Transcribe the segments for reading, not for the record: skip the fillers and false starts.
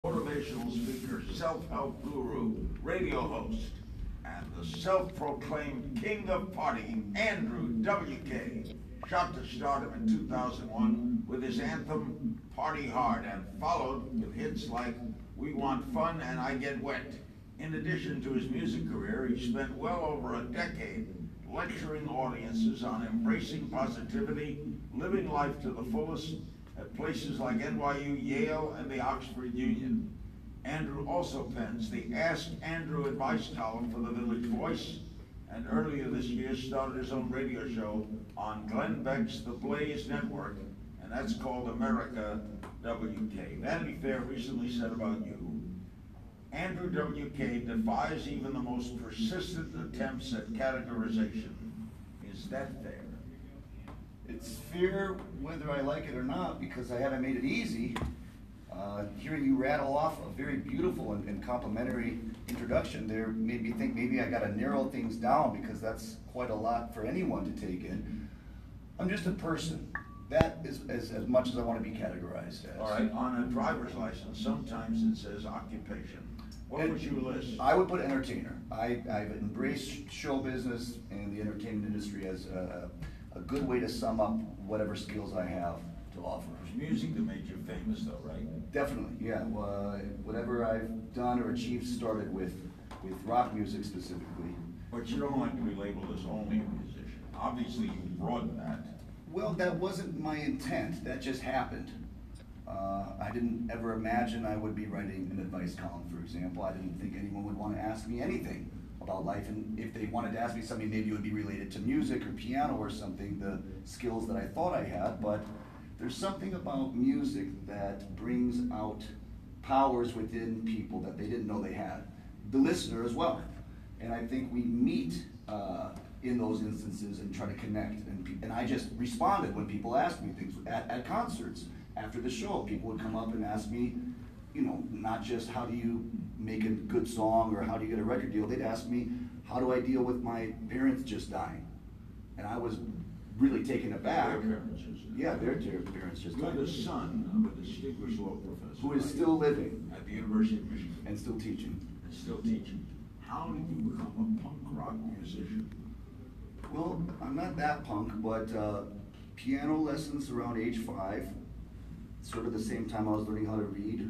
motivational speaker, self-help guru, radio host, and the self-proclaimed king of party, Andrew WK, shot to stardom in 2001 with his anthem, Party Hard, and followed with hits like We Want Fun and I Get Wet. In addition to his music career, he spent well over a decade lecturing audiences on embracing positivity, living life to the fullest at places like NYU, Yale, and the Oxford Union. Andrew also pens the Ask Andrew Advice column for the Village Voice, and earlier this year started his own radio show on Glenn Beck's The Blaze Network, and that's called America WK. Vanity Fair recently said about you, Andrew WK defies even the most persistent attempts at categorization. Is that fair? It's fair whether I like it or not, because I haven't made it easy. Hearing you rattle off a very beautiful and complimentary introduction there made me think maybe I gotta narrow things down, because that's quite a lot for anyone to take in. I'm just a person. That is as much as I want to be categorized as. All right, on a driver's license, sometimes it says occupation. What would you list? I would put entertainer. I've embraced show business and the entertainment industry as a good way to sum up whatever skills I have to offer. It's music that made you famous though, right? Definitely, yeah. Whatever I've done or achieved started with rock music specifically. But you don't like to be labeled as only a musician. Obviously you broaden that. Well, that wasn't my intent. That just happened. I didn't ever imagine I would be writing an advice column, for example. I didn't think anyone would want to ask me anything about life, and if they wanted to ask me something, maybe it would be related to music or piano or something, the skills that I thought I had. But there's something about music that brings out powers within people that they didn't know they had. The listener as well. And I think we meet in those instances and try to connect. And I just responded when people asked me things at concerts. After the show, people would come up and ask me, you know, not just how do you make a good song or how do you get a record deal. They'd ask me, how do I deal with my parents just dying? And I was really taken aback. Their parents just died. Yeah, their parents just died. You're the son of a distinguished law professor. Who is still living. At the University of Michigan. And still teaching. And still teaching. How did you become a punk rock musician? Well, I'm not that punk, but piano lessons around age 5, sort of the same time I was learning how to read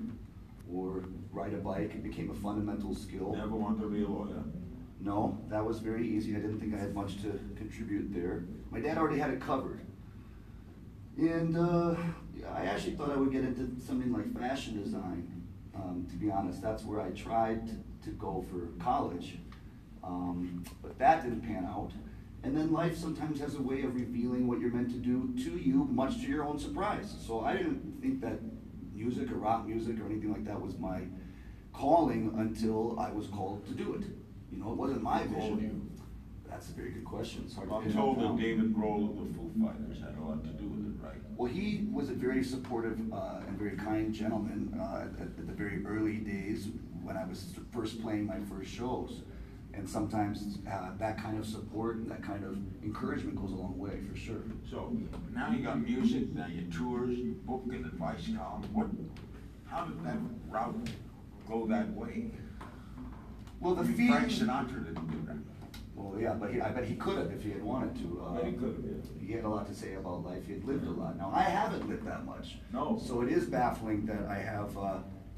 or ride a bike. It became a fundamental skill. Never wanted to be a lawyer? No, that was very easy. I didn't think I had much to contribute there. My dad already had it covered. And I actually thought I would get into something like fashion design, to be honest. That's where I tried to go for college, but that didn't pan out. And then life sometimes has a way of revealing what you're meant to do to you, much to your own surprise. So I didn't think that music or rock music or anything like that was my calling until I was called to do it. You know, it wasn't my vision. That's a very good question. It's hard to I'm told that David Grohl of the Foo Fighters had a lot to do with it, right? Well, he was a very supportive and very kind gentleman at the very early days when I was first playing my first shows. And sometimes that kind of support and that kind of encouragement goes a long way, for sure. So now you got music, now you tours, you book an advice column. How did that route go that way? Well, the Frank feeling. Sinatra didn't do that. Well, yeah, but I bet he could have if he had wanted to. But he could have, yeah. He had a lot to say about life. He had lived a lot. Now, I haven't lived that much. No. So it is baffling that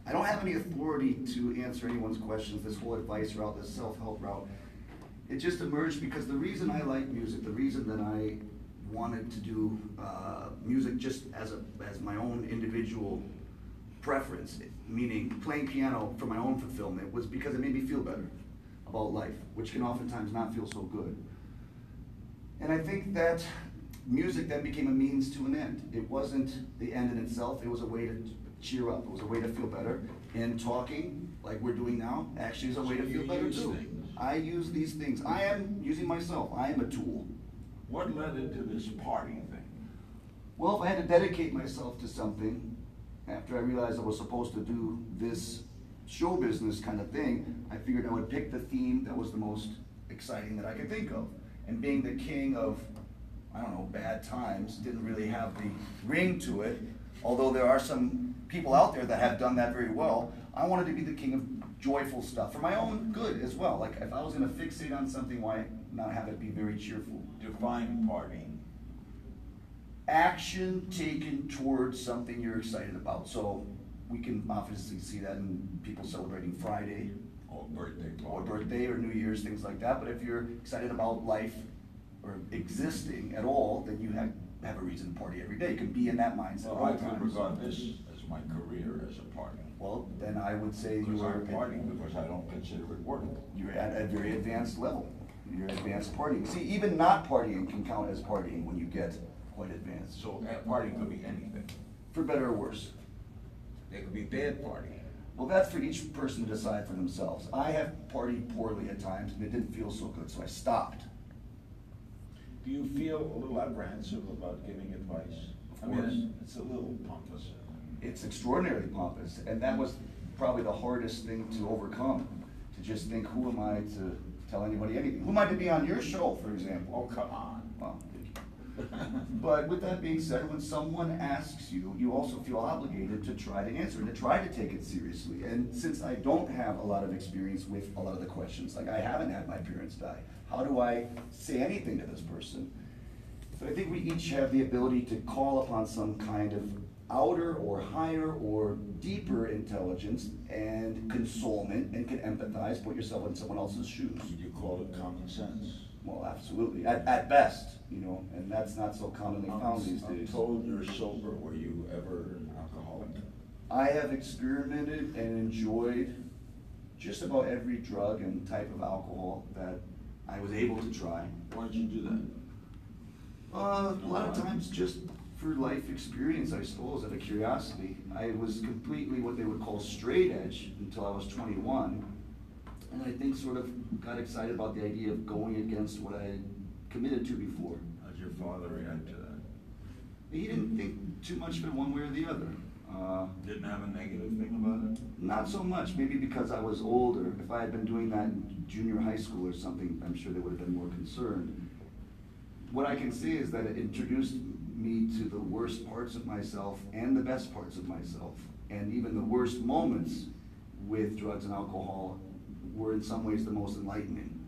I don't have any authority to answer anyone's questions, this whole advice route, this self-help route. It just emerged because the reason I like music, the reason that I wanted to do music just as my own individual preference, meaning playing piano for my own fulfillment, was because it made me feel better about life, which can oftentimes not feel so good. And I think that music then became a means to an end. It wasn't the end in itself, it was a way to cheer up. It was a way to feel better. And talking, like we're doing now, actually is a way to feel better too. I use these things. I am using myself. I am a tool. What led into this party thing? Well, if I had to dedicate myself to something, after I realized I was supposed to do this show business kind of thing, I figured I would pick the theme that was the most exciting that I could think of. And being the king of, I don't know, bad times, didn't really have the ring to it. Although there are some people out there that have done that very well, I wanted to be the king of joyful stuff for my own good as well. Like if I was going to fixate on something, why not have it be very cheerful? Define partying. Action taken towards something you're excited about. So we can obviously see that in people celebrating Friday Or birthday or party. birthday or New Year's, things like that. But if you're excited about life or existing at all, then you have a reason to party every day. You can be in that mindset Well, all I the could time. regard this as my career as a party. Well, then I would say you Because are I'm partying because I don't consider it work. you're at a very advanced level. You're advanced partying. See, even not partying can count as partying when you get quite advanced. So partying could be anything. For better or worse. It could be dead partying. Well, that's for each person to decide for themselves. I have partied poorly at times, and it didn't feel so good, so I stopped. Do you feel a little apprehensive about giving advice? Of course. It's a little pompous. It's extraordinarily pompous, and that was probably the hardest thing to overcome. To just think, who am I to tell anybody anything? Who am I to be on your show, for example? Oh, come on. Well, but with that being said, when someone asks you, you also feel obligated to try to answer and to try to take it seriously. And since I don't have a lot of experience with a lot of the questions, like I haven't had my parents die, how do I say anything to this person? So I think we each have the ability to call upon some kind of outer or higher or deeper intelligence and consolement and can empathize, put yourself in someone else's shoes. Would you call it common sense? Well, absolutely, at best, you know, and that's not so commonly found these I'm days. told you're sober. Were you ever an alcoholic? I have experimented and enjoyed just about every drug and type of alcohol that I was able to try. Why did you do that? A lot of times just for life experience, I suppose, out of curiosity. I was completely what they would call straight edge until I was 21. And I think sort of got excited about the idea of going against what I had committed to before. How'd your father react to that? He didn't think too much of it one way or the other. Didn't have a negative thing about it? Not so much, maybe because I was older. If I had been doing that in junior high school or something, I'm sure they would have been more concerned. What I can say is that it introduced me to the worst parts of myself and the best parts of myself. And even the worst moments with drugs and alcohol were in some ways the most enlightening.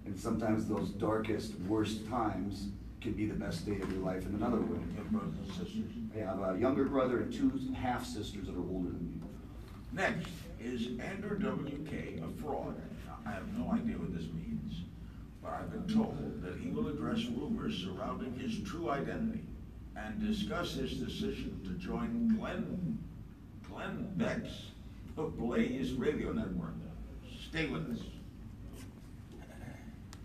And sometimes those darkest, worst times can be the best day of your life in another way. You have brothers and sisters? I have a younger brother and two half-sisters that are older than me. Next, is Andrew WK a fraud? I have no idea what this means, but I've been told that he will address rumors surrounding his true identity and discuss his decision to join Glenn Beck's Blaze radio network. Stay with us.